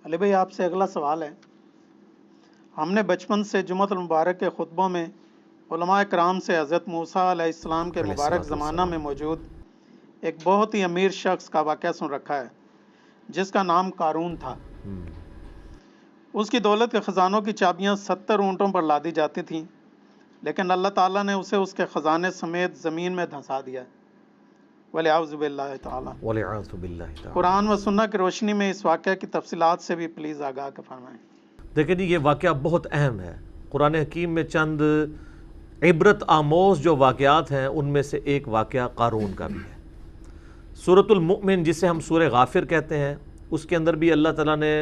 علی بھائی آپ سے اگلا سوال ہے، ہم نے بچپن سے جمعۃ المبارک کے خطبوں میں علماء کرام سے حضرت موسیٰ علیہ السلام کے علیہ مبارک الصلوۃ زمانہ میں والسلام۔ موجود ایک بہت ہی امیر شخص کا واقعہ سن رکھا ہے جس کا نام قارون تھا۔ اس کی دولت کے خزانوں کی چابیاں 70 اونٹوں پر لادی جاتی تھیں، لیکن اللہ تعالیٰ نے اسے اس کے خزانے سمیت زمین میں دھنسا دیا، وَلِعَوْذُ بِاللَّهِ تعالیٰ۔ وَلِعَوْذُ بِاللَّهِ تعالیٰ۔ قرآن و سنت کی روشنی میں اس واقعہ کی تفصیلات سے بھی پلیز آگاہ فرمائیں۔ دیکھیں جی، یہ واقعہ بہت اہم ہے۔ قرآن حکیم میں چند عبرت آموز جو واقعات ہیں ان میں سے ایک واقعہ قارون کا بھی ہے۔ سورۃ المؤمن جسے ہم سورہ غافر کہتے ہیں، اس کے اندر بھی اللہ تعالیٰ نے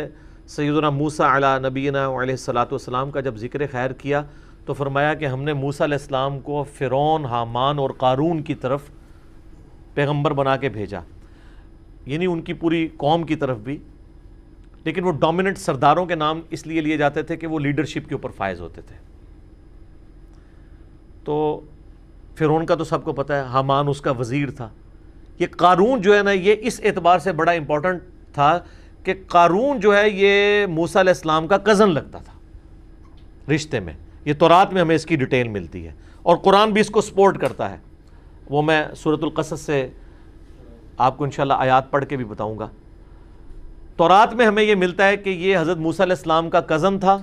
سیدنا موسیٰ علیہ نبینا علیہ الصلوۃ والسلام کا جب ذکر خیر کیا تو فرمایا کہ ہم نے موسیٰ علیہ السلام کو فرعون، حامان اور قارون کی طرف پیغمبر بنا کے بھیجا، یعنی ان کی پوری قوم کی طرف بھی، لیکن وہ ڈومیننٹ سرداروں کے نام اس لیے لیے جاتے تھے کہ وہ لیڈرشپ کے اوپر فائز ہوتے تھے۔ تو فرعون کا تو سب کو پتہ ہے، حامان اس کا وزیر تھا۔ یہ قارون جو ہے نا، یہ اس اعتبار سے بڑا امپورٹنٹ تھا کہ قارون جو ہے یہ موسیٰ علیہ السلام کا کزن لگتا تھا رشتے میں۔ یہ تورات میں ہمیں اس کی ڈیٹیل ملتی ہے اور قرآن بھی اس کو سپورٹ کرتا ہے، وہ میں سورۃ القصص سے آپ کو انشاءاللہ آیات پڑھ کے بھی بتاؤں گا۔ تورات میں ہمیں یہ ملتا ہے کہ یہ حضرت موسیٰ علیہ السلام کا کزن تھا،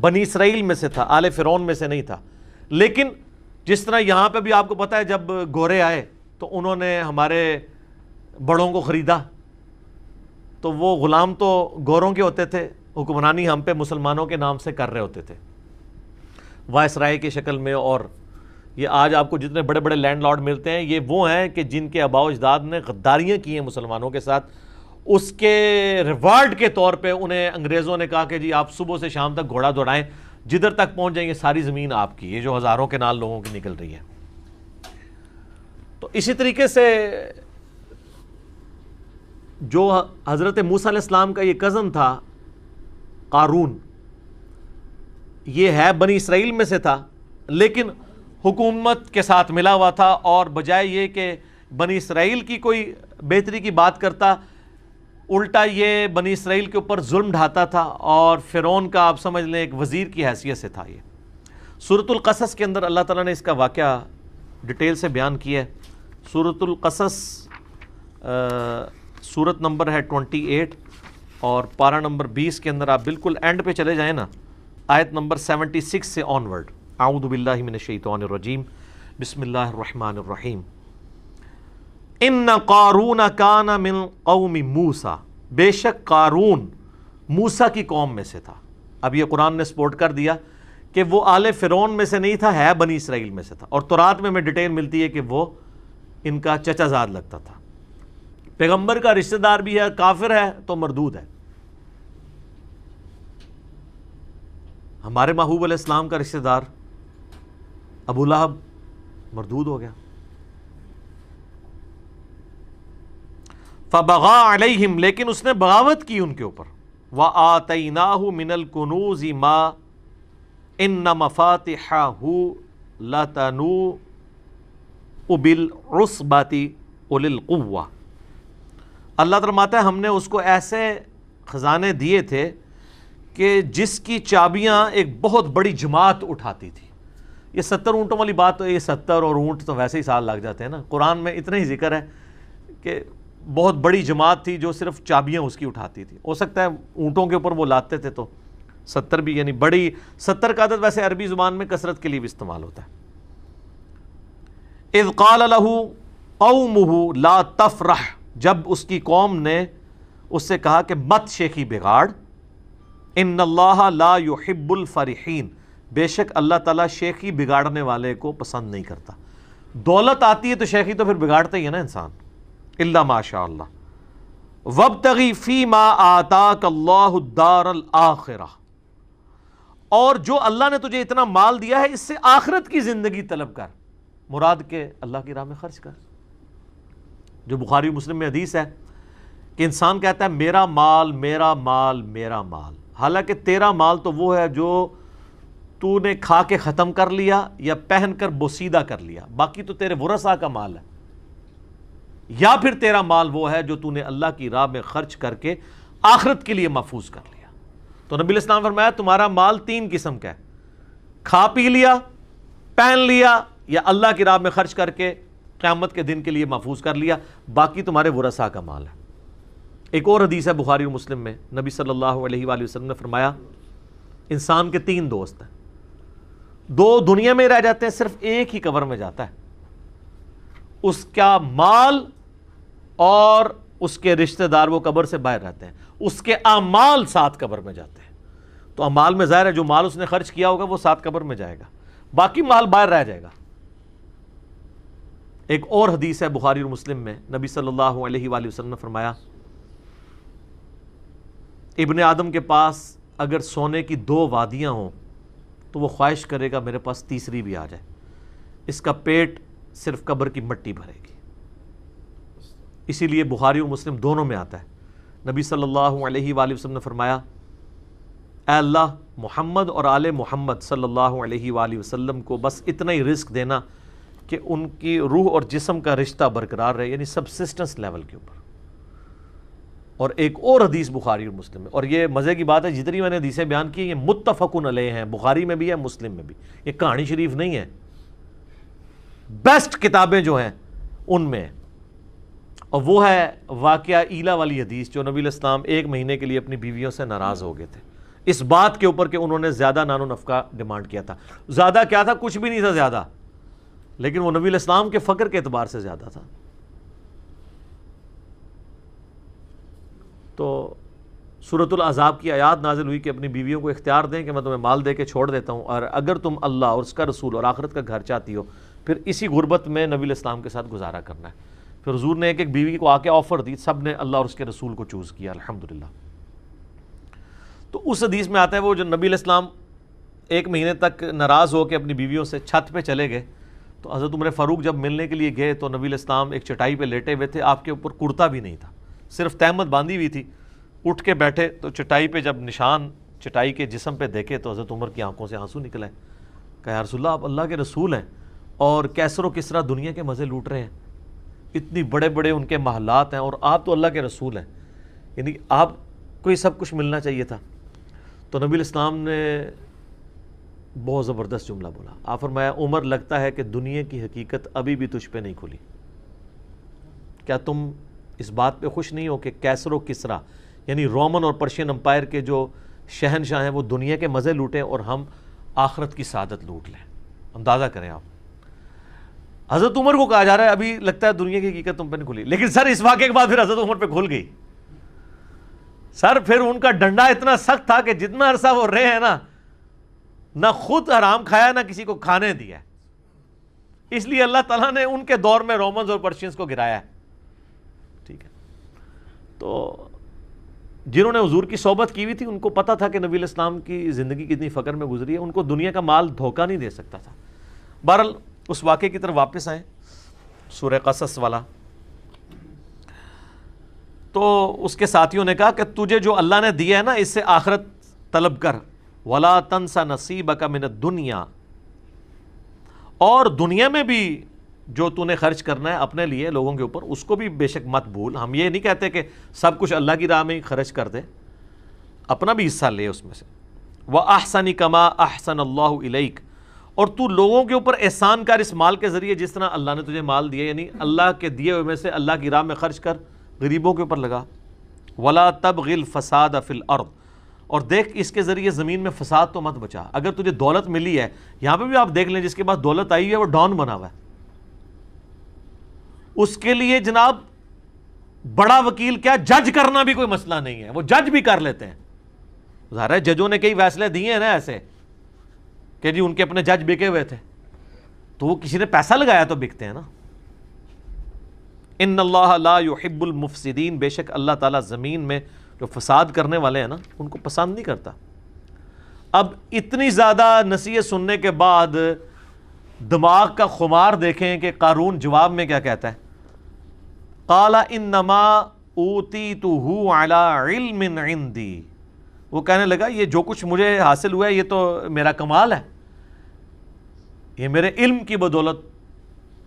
بنی اسرائیل میں سے تھا، آل فرعون میں سے نہیں تھا۔ لیکن جس طرح یہاں پہ بھی آپ کو پتہ ہے جب گورے آئے تو انہوں نے ہمارے بڑوں کو خریدا، تو وہ غلام تو گوروں کے ہوتے تھے، حکمرانی ہم پہ مسلمانوں کے نام سے کر رہے ہوتے تھے وائسرائے کی شکل میں۔ اور یہ آج آپ کو جتنے بڑے بڑے لینڈ لارڈ ملتے ہیں یہ وہ ہیں کہ جن کے آباء و اجداد نے غداریاں کی ہیں مسلمانوں کے ساتھ، اس کے ریوارڈ کے طور پہ انہیں انگریزوں نے کہا کہ جی آپ صبح سے شام تک گھوڑا دوڑائیں، جدھر تک پہنچ جائیں گے ساری زمین آپ کی، یہ جو ہزاروں کے نال لوگوں کی نکل رہی ہے۔ تو اسی طریقے سے جو حضرت موسیٰ علیہ السلام کا یہ کزن تھا قارون، یہ ہے بنی اسرائیل میں سے تھا لیکن حکومت کے ساتھ ملا ہوا تھا، اور بجائے یہ کہ بنی اسرائیل کی کوئی بہتری کی بات کرتا، الٹا یہ بنی اسرائیل کے اوپر ظلم ڈھاتا تھا، اور فرعون کا آپ سمجھ لیں ایک وزیر کی حیثیت سے تھا۔ یہ سورۃ القصص کے اندر اللہ تعالیٰ نے اس کا واقعہ ڈیٹیل سے بیان کیا ہے۔ سورۃ القصص سورت نمبر ہے 28 اور پارہ نمبر 20 کے اندر آپ بالکل اینڈ پہ چلے جائیں نا، آیت نمبر 76 سے آنورڈ۔ اعوذ باللہ من الشیطان الرجیم، بسم اللہ الرحمن الرحیم۔ ان قارون کان من قوم موسیٰ، بے شک قارون موسیٰ کی قوم میں سے تھا۔ اب یہ قرآن نے سپورٹ کر دیا کہ وہ آل فرعون میں سے نہیں تھا، ہے بنی اسرائیل میں سے تھا، اور تورات میں ہمیں ڈیٹیل ملتی ہے کہ وہ ان کا چچا زاد لگتا تھا، پیغمبر کا رشتہ دار بھی ہے، کافر ہے تو مردود ہے۔ ہمارے محبوب علیہ السلام کا رشتہ دار ابو لہب مردود ہو گیا۔ فبغى علیہم، لیکن اس نے بغاوت کی ان کے اوپر۔ وآتیناہ من الکنوز ما ان مفاتحہ لتنوء بالعصبۃ اولي القوہ۔ اللہ فرماتا ہے ہم نے اس کو ایسے خزانے دیے تھے کہ جس کی چابیاں ایک بہت بڑی جماعت اٹھاتی تھی۔ یہ 70 اونٹوں والی بات تو، یہ 70 اور اونٹ تو ویسے ہی سال لگ جاتے ہیں نا، قرآن میں اتنا ہی ذکر ہے کہ بہت بڑی جماعت تھی جو صرف چابیاں اس کی اٹھاتی تھی۔ ہو سکتا ہے اونٹوں کے اوپر وہ لاتے تھے تو 70 بھی، یعنی بڑی 70 کا عدد ویسے عربی زبان میں کثرت کے لیے بھی استعمال ہوتا ہے۔ اذ قال له قومه لا تفرح، جب اس کی قوم نے اس سے کہا کہ مت شیخی بگاڑ، ان اللہ لا يحب الفرحین، بے شک اللہ تعالیٰ شیخی بگاڑنے والے کو پسند نہیں کرتا۔ دولت آتی ہے تو شیخی تو پھر بگاڑتا ہی ہے نا انسان، الا ماشاء اللہ۔ وابتغی فیما آتاک اللہ الدار الآخرہ، اور جو اللہ نے تجھے اتنا مال دیا ہے اس سے آخرت کی زندگی طلب کر، مراد کے اللہ کی راہ میں خرچ کر۔ جو بخاری مسلم میں حدیث ہے کہ انسان کہتا ہے میرا مال میرا مال میرا مال، حالانکہ تیرا مال تو وہ ہے جو تو نے کھا کے ختم کر لیا یا پہن کر بوسیدہ کر لیا، باقی تو تیرے ورثاء کا مال ہے۔ یا پھر تیرا مال وہ ہے جو تو نے اللہ کی راہ میں خرچ کر کے آخرت کے لیے محفوظ کر لیا۔ تو نبی علیہ السلام فرمایا تمہارا مال 3 قسم کا ہے، کھا پی لیا، پہن لیا، یا اللہ کی راہ میں خرچ کر کے قیامت کے دن کے لیے محفوظ کر لیا، باقی تمہارے ورثاء کا مال ہے۔ ایک اور حدیث ہے بخاری و مسلم میں، نبی صلی اللہ علیہ وآلہ وسلم نے فرمایا انسان کے 3 دوست ہیں، 2 دنیا میں رہ جاتے ہیں، صرف ایک ہی قبر میں جاتا ہے، اس کا مال اور اس کے رشتہ دار وہ قبر سے باہر رہتے ہیں، اس کے اعمال 7 قبر میں جاتے ہیں۔ تو اعمال میں ظاہر ہے جو مال اس نے خرچ کیا ہوگا وہ 7 قبر میں جائے گا، باقی مال باہر رہ جائے گا۔ ایک اور حدیث ہے بخاری اور مسلم میں، نبی صلی اللہ علیہ وآلہ وسلم نے فرمایا ابن آدم کے پاس اگر سونے کی 2 وادیاں ہوں تو وہ خواہش کرے گا میرے پاس تیسری بھی آ جائے، اس کا پیٹ صرف قبر کی مٹی بھرے گی۔ اسی لیے بخاری اور مسلم دونوں میں آتا ہے، نبی صلی اللہ علیہ وآلہ وسلم نے فرمایا اے اللہ محمد اور آل محمد صلی اللہ علیہ وآلہ وسلم کو بس اتنا ہی رزق دینا کہ ان کی روح اور جسم کا رشتہ برقرار رہے، یعنی سبسسٹنس لیول کے اوپر۔ اور ایک اور حدیث بخاری اور مسلم میں، اور یہ مزے کی بات ہے جتنی میں نے حدیثیں بیان کی یہ متفقن علیہ ہیں، بخاری میں بھی ہے مسلم میں بھی، یہ کہانی شریف نہیں ہے، بیسٹ کتابیں جو ہیں ان میں، اور وہ ہے واقعہ ایلا والی حدیث جو نبی علیہ السلام 1 مہینے کے لیے اپنی بیویوں سے ناراض ہو گئے تھے اس بات کے اوپر کہ انہوں نے زیادہ نان و نفقہ ڈیمانڈ کیا تھا۔ زیادہ کیا تھا؟ کچھ بھی نہیں تھا زیادہ، لیکن وہ نبی علیہ السلام کے فقر کے اعتبار سے زیادہ تھا۔ تو سورۃ الاحزاب کی آیات نازل ہوئی کہ اپنی بیویوں کو اختیار دیں کہ میں تمہیں مال دے کے چھوڑ دیتا ہوں، اور اگر تم اللہ اور اس کا رسول اور آخرت کا گھر چاہتی ہو پھر اسی غربت میں نبی علیہ السلام کے ساتھ گزارا کرنا ہے۔ پھر حضور نے ایک ایک بیوی کو آ کے آفر دی، سب نے اللہ اور اس کے رسول کو چوز کیا الحمدللہ۔ تو اس حدیث میں آتا ہے وہ جو نبی علیہ السلام 1 مہینے تک ناراض ہو کے اپنی بیویوں سے چھت پہ چلے گئے، تو حضرت عمر فاروق جب ملنے کے لیے گئے تو نبی علیہ السلام ایک چٹائی پہ لیٹے ہوئے تھے، آپ کے اوپر کرتا بھی نہیں تھا، صرف تہمت باندھی ہوئی تھی۔ اٹھ کے بیٹھے تو چٹائی پہ جب نشان چٹائی کے جسم پہ دیکھے تو حضرت عمر کی آنکھوں سے آنسو نکلے، کہا یا رسول اللہ آپ اللہ کے رسول ہیں اور کیسر و کسرا دنیا کے مزے لوٹ رہے ہیں، اتنی بڑے بڑے ان کے محلات ہیں، اور آپ تو اللہ کے رسول ہیں، یعنی آپ کو یہ سب کچھ ملنا چاہیے تھا۔ تو نبی علیہ السلام نے بہت زبردست جملہ بولا، آپ فرمایا عمر لگتا ہے کہ دنیا کی حقیقت ابھی بھی تجھ پہ نہیں کھلی، کیا تم اس بات پہ خوش نہیں ہو کہ کیسر و کسرا یعنی رومن اور پرشین امپائر کے جو شہنشاہ ہیں وہ دنیا کے مزے لوٹیں اور ہم آخرت کی سعادت لوٹ لیں؟ اندازہ کریں آپ، حضرت عمر کو کہا جا رہا ہے ابھی لگتا ہے دنیا کی حقیقت تم پہ نہیں کھلی، لیکن سر اس واقعے کے بعد پھر حضرت عمر پہ کھل گئی۔ سر پھر ان کا ڈنڈا اتنا سخت تھا کہ جتنا عرصہ وہ رہے ہیں نا، نہ خود حرام کھایا نہ کسی کو کھانے دیا، اس لیے اللہ تعالیٰ نے ان کے دور میں رومنز اور پرشینز کو گرایا ہے۔ ٹھیک ہے، تو جنہوں نے حضور کی صحبت کی ہوئی تھی ان کو پتہ تھا کہ نبی علیہ السلام کی زندگی کتنی فقر میں گزری ہے، ان کو دنیا کا مال دھوکہ نہیں دے سکتا تھا۔ بہرحال اس واقعے کی طرف واپس آئیں، سورہ قصص والا۔ تو اس کے ساتھیوں نے کہا کہ تجھے جو اللہ نے دیا ہے نا اس سے آخرت طلب کر، وَلَا تَنْسَ نَصِيبَكَ مِنَ الدُّنْيَا، اور دنیا میں بھی جو تو نے خرچ کرنا ہے اپنے لیے لوگوں کے اوپر اس کو بھی بے شک مت بھول۔ ہم یہ نہیں کہتے کہ سب کچھ اللہ کی راہ میں ہی خرچ کر دے، اپنا بھی حصہ لے اس میں سے۔ وَأَحْسَنِ كَمَا أَحْسَنَ اللَّهُ إِلَيْكَ، اور تو لوگوں کے اوپر احسان کر اس مال کے ذریعے جس طرح اللہ نے تجھے مال دیا، یعنی اللہ کے دیے ہوئے میں سے اللہ کی راہ میں خرچ کر، غریبوں کے اوپر لگا۔ وَلَا تَبْغِ الْفَسَادَ فِي الْأَرْضِ، اور دیکھ اس کے ذریعے زمین میں فساد تو مت بچا۔ اگر تجھے دولت ملی ہے، یہاں پہ بھی آپ دیکھ لیں جس کے پاس دولت آئی ہے وہ ڈان بنا ہوا ہے، اس کے لیے جناب بڑا وکیل کیا جج کرنا بھی کوئی مسئلہ نہیں ہے، وہ جج بھی کر لیتے ہیں۔ ظاہر ہے ججوں نے کئی فیصلے دیے ہیں نا ایسے کہ جی ان کے اپنے جج بکے ہوئے تھے، تو وہ کسی نے پیسہ لگایا تو بکتے ہیں نا۔ ان اللہ لا يحب المفسدین، بے شک اللہ تعالیٰ زمین میں جو فساد کرنے والے ہیں نا ان کو پسند نہیں کرتا۔ اب اتنی زیادہ نصیحت سننے کے بعد دماغ کا خمار دیکھیں کہ قارون جواب میں کیا کہتا ہے، قال انما اوتیتہ علی علم عندی، وہ کہنے لگا یہ جو کچھ مجھے حاصل ہوا ہے یہ تو میرا کمال ہے، یہ میرے علم کی بدولت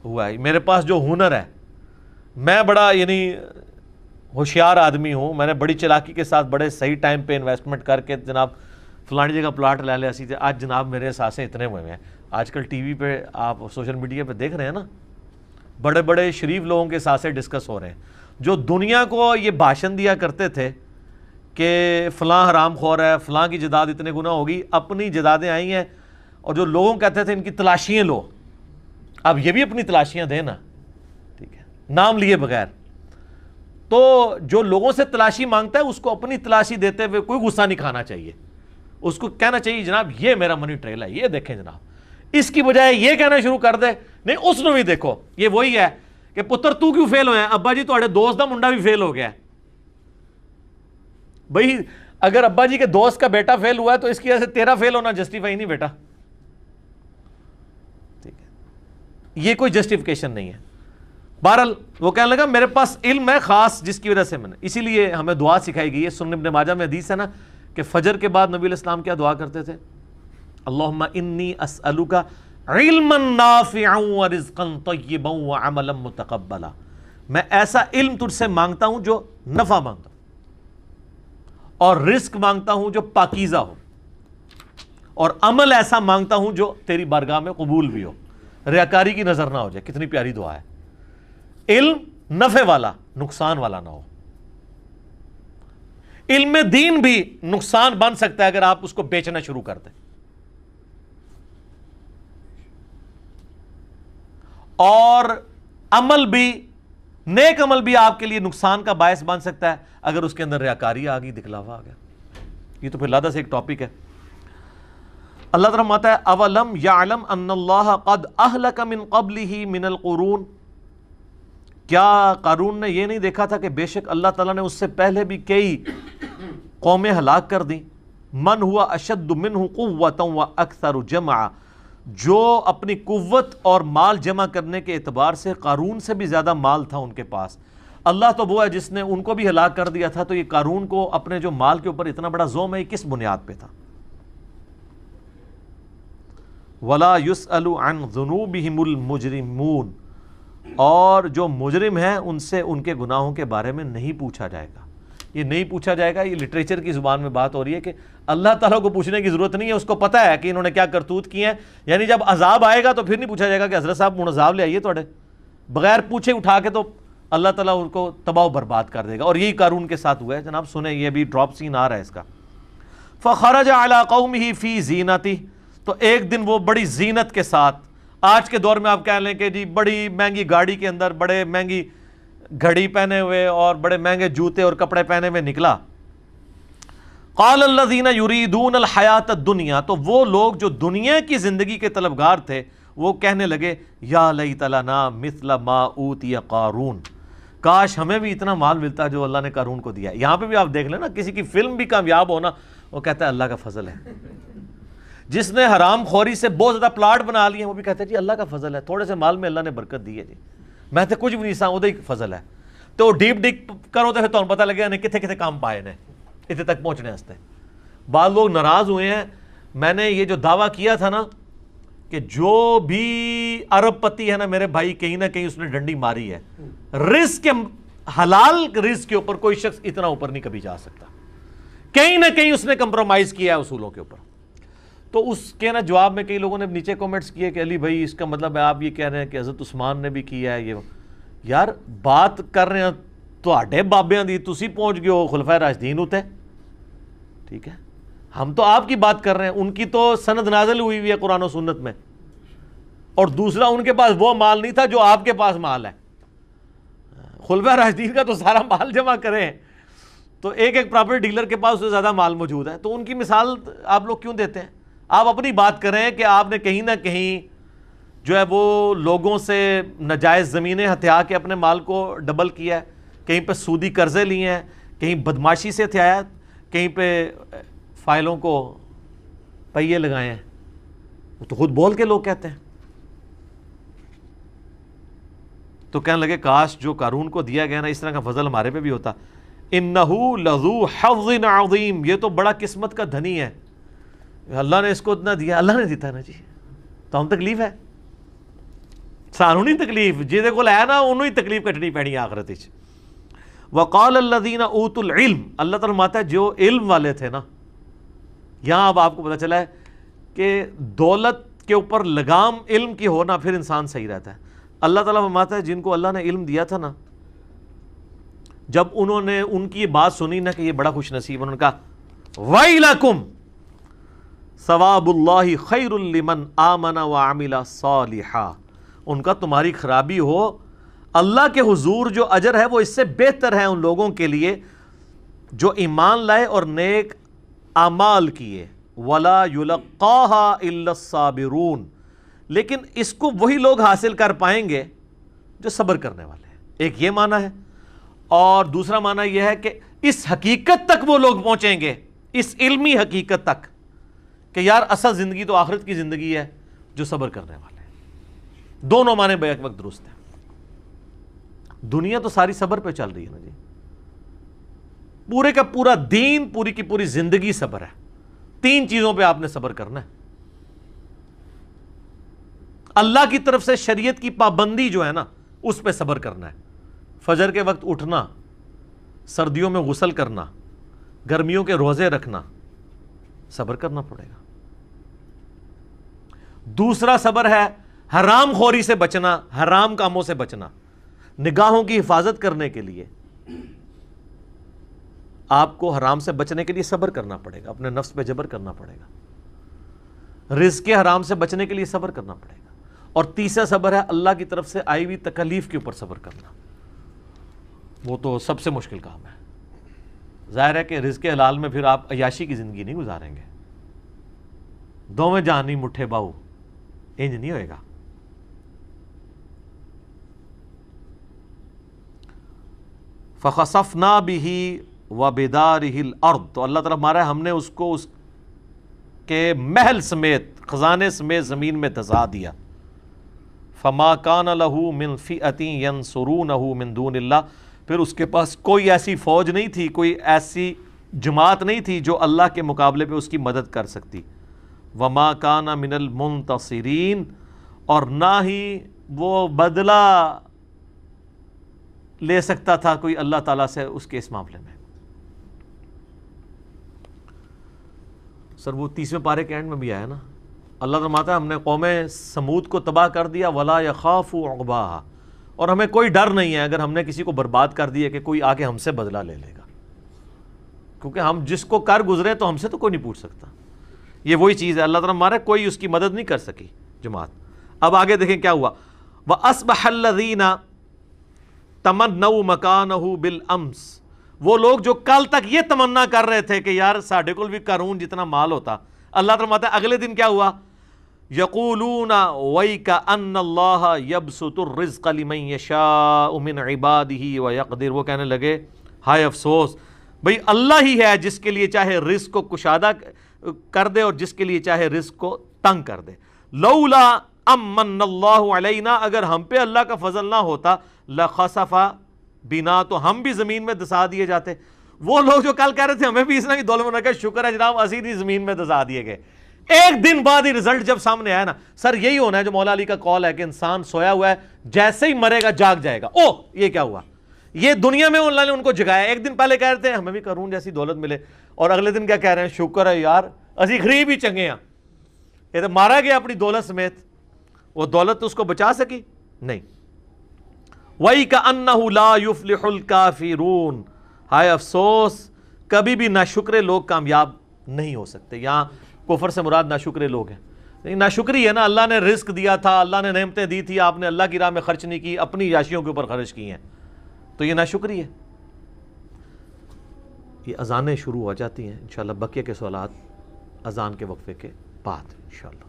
ہوا ہے، میرے پاس جو ہنر ہے، میں بڑا یعنی ہوشیار آدمی ہوں, میں نے بڑی چلاکی کے ساتھ بڑے صحیح ٹائم پہ انویسٹمنٹ کر کے جناب فلانی جگہ پلاٹ لے لیا سی تھے, آج جناب میرے اثاثے اتنے ہوئے ہیں. آج کل ٹی وی پہ آپ سوشل میڈیا پہ دیکھ رہے ہیں نا, بڑے بڑے شریف لوگوں کے اثاثے ڈسکس ہو رہے ہیں, جو دنیا کو یہ بھاشن دیا کرتے تھے کہ فلاں حرام خور ہے, فلاں کی جداد اتنے گنا ہوگی, اپنی جدادیں آئی ہیں. اور جو لوگوں کہتے تھے ان کی تلاشیاں لو, اب یہ بھی اپنی تلاشیاں دیں نا, ٹھیک ہے, نام لیے بغیر. تو جو لوگوں سے تلاشی مانگتا ہے اس کو اپنی تلاشی دیتے ہوئے کوئی غصہ نہیں کھانا چاہیے. اس کو کہنا چاہیے جناب یہ میرا منی ٹریل ہے, یہ دیکھیں جناب, اس کی بجائے یہ کہنا شروع کر دے نہیں اس نے بھی دیکھو. یہ وہی ہے کہ پتر تو کیوں فیل ہویا, ابا جی تھوڑے دوست دا منڈا بھی فیل ہو گیا ہے. بھئی اگر ابا جی کے دوست کا بیٹا فیل ہوا ہے تو اس کی وجہ سے تیرا فیل ہونا جسٹیفائی نہیں بیٹا, ٹھیک ہے, یہ کوئی جسٹیفیکیشن نہیں ہے. بہرحال وہ کہنے لگا میرے پاس علم ہے خاص جس کی وجہ سے میں نے, اسی لیے ہمیں دعا سکھائی گئی ہے. سنن ابن ماجہ میں حدیث ہے نا کہ فجر کے بعد نبی علیہ السلام کیا دعا کرتے تھے, اللہم انی اسألک علما نافعا ورزقا طیبا وعملا متقبلا. میں ایسا علم تجھ سے مانگتا ہوں جو نفع مانگتا ہوں, اور رزق مانگتا ہوں جو پاکیزہ ہو, اور عمل ایسا مانگتا ہوں جو تیری بارگاہ میں قبول بھی ہو, ریاکاری کی نظر نہ ہو جائے. کتنی پیاری دعا ہے. علم نفع والا, نقصان والا نہ ہو. علم دین بھی نقصان بن سکتا ہے اگر آپ اس کو بیچنا شروع کر دیں, اور عمل بھی, نیک عمل بھی آپ کے لیے نقصان کا باعث بن سکتا ہے اگر اس کے اندر ریاکاری آ گئی, دکھلاوا آ گیا. یہ تو پھر لادہ سے ایک ٹاپک ہے. اللہ تعالیٰ فرماتا ہے اولم یعلم ان اللہ قد اہلک من قبلہ من القرون, کیا قارون نے یہ نہیں دیکھا تھا کہ بے شک اللہ تعالیٰ نے اس سے پہلے بھی کئی قومیں ہلاک کر دیں. من ہوا اشد منہ قوۃ واکثر جمعا, جو اپنی قوت اور مال جمع کرنے کے اعتبار سے قارون سے بھی زیادہ مال تھا ان کے پاس. اللہ تو وہ ہے جس نے ان کو بھی ہلاک کر دیا تھا, تو یہ قارون کو اپنے جو مال کے اوپر اتنا بڑا زوم ہے یہ کس بنیاد پہ تھا. ولا يسأل عن ذنوبهم المجرمون, اور جو مجرم ہیں ان سے ان کے گناہوں کے بارے میں نہیں پوچھا جائے گا. یہ نہیں پوچھا جائے گا, یہ لٹریچر کی زبان میں بات ہو رہی ہے کہ اللہ تعالیٰ کو پوچھنے کی ضرورت نہیں ہے, اس کو پتہ ہے کہ انہوں نے کیا کرتوت کی ہیں. یعنی جب عذاب آئے گا تو پھر نہیں پوچھا جائے گا کہ حضرت صاحب من عذاب لے آئیے توڑے, بغیر پوچھے اٹھا کے تو اللہ تعالیٰ ان کو تباہ و برباد کر دے گا. اور یہی قارون کے ساتھ ہوا ہے. جناب سنیں, یہ بھی ڈراپ سین آ رہا ہے اس کا. فخرج علی قومہ فی زینتہ, تو ایک دن وہ بڑی زینت کے ساتھ, آج کے دور میں آپ کہہ لیں کہ جی بڑی مہنگی گاڑی کے اندر بڑے مہنگی گھڑی پہنے ہوئے اور بڑے مہنگے جوتے اور کپڑے پہنے ہوئے نکلا. قال الذین یریدون الحیات الدنیا, تو وہ لوگ جو دنیا کی زندگی کے طلبگار تھے وہ کہنے لگے یا لیت لنا مثل ما اوتی قارون, کاش ہمیں بھی اتنا مال ملتا جو اللہ نے قارون کو دیا. یہاں پہ بھی آپ دیکھ لیں نا, کسی کی فلم بھی کامیاب ہونا وہ کہتا ہے اللہ کا فضل ہے. جس نے حرام خوری سے بہت زیادہ پلاٹ بنا لیے وہ بھی کہتے ہیں جی اللہ کا فضل ہے, تھوڑے سے مال میں اللہ نے برکت دی ہے جی, میں تو کچھ بھی نہیں سا وہ فضل ہے. تو ڈیپ ڈک کرو تو پھر تمہیں پتہ لگے نے کتنے کتنے کام پائے نے اتنے تک پہنچنے واسطے. بعض لوگ ناراض ہوئے ہیں, میں نے یہ جو دعویٰ کیا تھا نا کہ جو بھی ارب پتی ہے نا میرے بھائی, کہیں نہ کہیں اس نے ڈنڈی ماری ہے. رزق کے حلال رزق کے اوپر کوئی شخص اتنا اوپر نہیں کبھی جا سکتا, کہیں نہ کہیں اس نے کمپرومائز کیا ہے اصولوں کے اوپر. تو اس کے نا جواب میں کئی لوگوں نے نیچے کومنٹس کیے کہ علی بھائی اس کا مطلب ہے آپ یہ کہہ رہے ہیں کہ حضرت عثمان نے بھی کیا ہے. یہ یار بات کر رہے ہیں تواڈے بابیاں دی, تسی پہنچ گئے ہو خلفائے راشدین ہوتے, ٹھیک ہے, ہم تو آپ کی بات کر رہے ہیں. ان کی تو سند نازل ہوئی ہے قرآن و سنت میں, اور دوسرا ان کے پاس وہ مال نہیں تھا جو آپ کے پاس مال ہے. خلفائے راشدین کا تو سارا مال جمع کریں تو ایک ایک پراپرٹی ڈیلر کے پاس اس سے زیادہ مال موجود ہے. تو ان کی مثال آپ لوگ کیوں دیتے ہیں؟ آپ اپنی بات کریں کہ آپ نے کہیں نہ کہیں جو ہے وہ لوگوں سے ناجائز زمینیں ہتھیا کے اپنے مال کو ڈبل کیا ہے, کہیں پہ سودی قرضے لیے ہیں, کہیں بدماشی سے ہتھیایا, کہیں پہ فائلوں کو پہیے لگائے ہیں. وہ تو خود بول کے لوگ کہتے ہیں. تو کہنے لگے کاش جو قارون کو دیا گیا نا اس طرح کا فضل ہمارے پہ بھی ہوتا. انہو لذو حظ عظیم, یہ تو بڑا قسمت کا دھنی ہے, اللہ نے اس کو اتنا دیا, اللہ نے دیتا ہے نا جی. تو ہم تکلیف ہے سانو نہیں تکلیف, جہدے کول ہے نا انہوں ہی تکلیف کٹنی پینی آخرت وچ. وقال الذین اوتوا العلم، اللہ تعالیٰ فرماتا ہے جو علم والے تھے نا، یہاں اب آپ کو پتہ چلا ہے کہ دولت کے اوپر لگام علم کی ہونا پھر انسان صحیح رہتا ہے۔ اللہ تعالیٰ فرماتا ہے جن کو اللہ نے علم دیا تھا نا، جب انہوں نے ان کی بات سنی نا کہ یہ بڑا خوش نصیب، انہوں نے کہا وَيْلَكُمْ ثواب اللہ خیر لمن آمن وعمل صالحا، ان کا تمہاری خرابی ہو، اللہ کے حضور جو اجر ہے وہ اس سے بہتر ہے ان لوگوں کے لیے جو ایمان لائے اور نیک اعمال کیے، ولا يلقاها الا الصابرون، لیکن اس کو وہی لوگ حاصل کر پائیں گے جو صبر کرنے والے ہیں۔ ایک یہ معنی ہے، اور دوسرا معنی یہ ہے کہ اس حقیقت تک وہ لوگ پہنچیں گے، اس علمی حقیقت تک کہ یار اصل زندگی تو آخرت کی زندگی ہے، جو صبر کرنے والے ہیں۔ دونوں معنی بیک وقت درست ہیں۔ دنیا تو ساری صبر پہ چل رہی ہے نا جی، پورے کا پورا دین، پوری کی پوری زندگی صبر ہے۔ تین چیزوں پہ آپ نے صبر کرنا ہے۔ اللہ کی طرف سے شریعت کی پابندی جو ہے نا، اس پہ صبر کرنا ہے۔ فجر کے وقت اٹھنا، سردیوں میں غسل کرنا، گرمیوں کے روزے رکھنا، صبر کرنا پڑے گا۔ دوسرا صبر ہے حرام خوری سے بچنا، حرام کاموں سے بچنا، نگاہوں کی حفاظت کرنے کے لیے آپ کو حرام سے بچنے کے لیے صبر کرنا پڑے گا، اپنے نفس پہ جبر کرنا پڑے گا، رزق کے حرام سے بچنے کے لیے صبر کرنا پڑے گا۔ اور تیسرا صبر ہے اللہ کی طرف سے آئی ہوئی تکلیف کے اوپر صبر کرنا، وہ تو سب سے مشکل کام ہے۔ ظاہر ہے کہ رزق حلال میں پھر آپ عیاشی کی زندگی نہیں گزاریں گے، دوویں جہانی مٹھے باؤ، انج نہیں ہوئے گا۔ فَخَسَفْنَا بِهِ وَبِدَارِهِ الْأَرْضِ، تو اللہ تعالیٰ ہمارا ہم نے اس کو اس کے محل سمیت، خزانے سمیت زمین میں دھسا دیا۔ فَمَا كَانَ لَهُ مِنْ فِئَةٍ يَنْصُرُونَهُ مِنْ دُونِ اللَّهِ، پھر اس کے پاس کوئی ایسی فوج نہیں تھی، کوئی ایسی جماعت نہیں تھی جو اللہ کے مقابلے پہ اس کی مدد کر سکتی۔ وَمَا كَانَ مِنَ الْمُنْتَصِرِينَ، اور نہ ہی وہ بدلہ لے سکتا تھا کوئی اللہ تعالیٰ سے اس کے اس معاملے میں۔ سر وہ 30ویں پارے کے اینڈ میں بھی آیا نا، اللہ فرماتا ہے ہم نے قوم سمود کو تباہ کر دیا، وَلَا يَخَافُ عُقْبَاهَا، اور ہمیں کوئی ڈر نہیں ہے اگر ہم نے کسی کو برباد کر دیا کہ کوئی آگے ہم سے بدلہ لے لے گا، کیونکہ ہم جس کو کر گزرے تو ہم سے تو کوئی نہیں پوچھ سکتا۔ یہ وہی چیز ہے، اللہ تعالیٰ ہمارا کوئی اس کی مدد نہیں کر سکی جماعت۔ اب آگے دیکھیں کیا ہوا، وَأَصْبَحَ الَّذِينَ تَمَنَّوْا مَكَانَهُ بِالْأَمْسِ، وہ لوگ جو کل تک یہ تمنا کر رہے تھے کہ یار ساڈے کول بھی قارون جتنا مال ہوتا، اللہ تعالیٰ فرماتا ہے اگلے دن کیا ہوا، یقولون وَيْكَ أَنَّ اللَّهَ يَبْسُطُ الرِّزْقَ لِمَن يَشَاءُ مِنْ عِبَادِهِ وَيَقْدِرُ، وہ کہنے لگے ہائے افسوس، بھئی اللہ ہی ہے جس کے لیے چاہے رزق کو کشادہ کر دے اور جس کے لیے چاہے رزق کو تنگ کر دے۔ لولا امن اللہ علینا، اگر ہم پہ اللہ کا فضل نہ ہوتا، لخسف بنا، تو ہم بھی زمین میں دسا دیے جاتے۔ وہ لوگ جو کل کہہ رہے تھے ہمیں بھی اس طرح کی دولت بنا کے، شکر ہے جناب اسی دی زمین میں دسا دیے گئے۔ ایک دن بعد ہی رزلٹ جب سامنے آیا نا، سر یہی ہونا ہے جو مولا علی کا قول ہے کہ انسان سویا ہوا ہے، جیسے ہی مرے گا جاگ جائے گا۔ او یہ کیا ہوا، یہ دنیا میں اللہ نے ان کو جگایا۔ ایک دن پہلے کہہ رہے تھے ہمیں بھی قارون جیسی دولت ملے، اور اگلے دن کیا کہہ رہے ہیں، شکر ہے یار اسی غریب ہی چنگے ہیں۔ یہ تو مارا گیا اپنی دولت سمیت، وہ دولت تو اس کو بچا سکی نہیں۔ وَيْكَأَنَّهُ لَا يُفْلِحُ الْكَافِرُونَ، ہائے افسوس کبھی بھی ناشکرے لوگ کامیاب نہیں ہو سکتے۔ یہاں کفر سے مراد ناشکرے لوگ ہیں، لیکن ناشکری ہے نا، اللہ نے رزق دیا تھا، اللہ نے نعمتیں دی تھی، آپ نے اللہ کی راہ میں خرچ نہیں کی، اپنی عیاشیوں کے اوپر خرچ کی ہیں، تو یہ ناشکری ہے۔ یہ اذانیں شروع ہو جاتی ہیں انشاءاللہ، بقیہ کے سوالات اذان کے وقفے کے بعد انشاءاللہ۔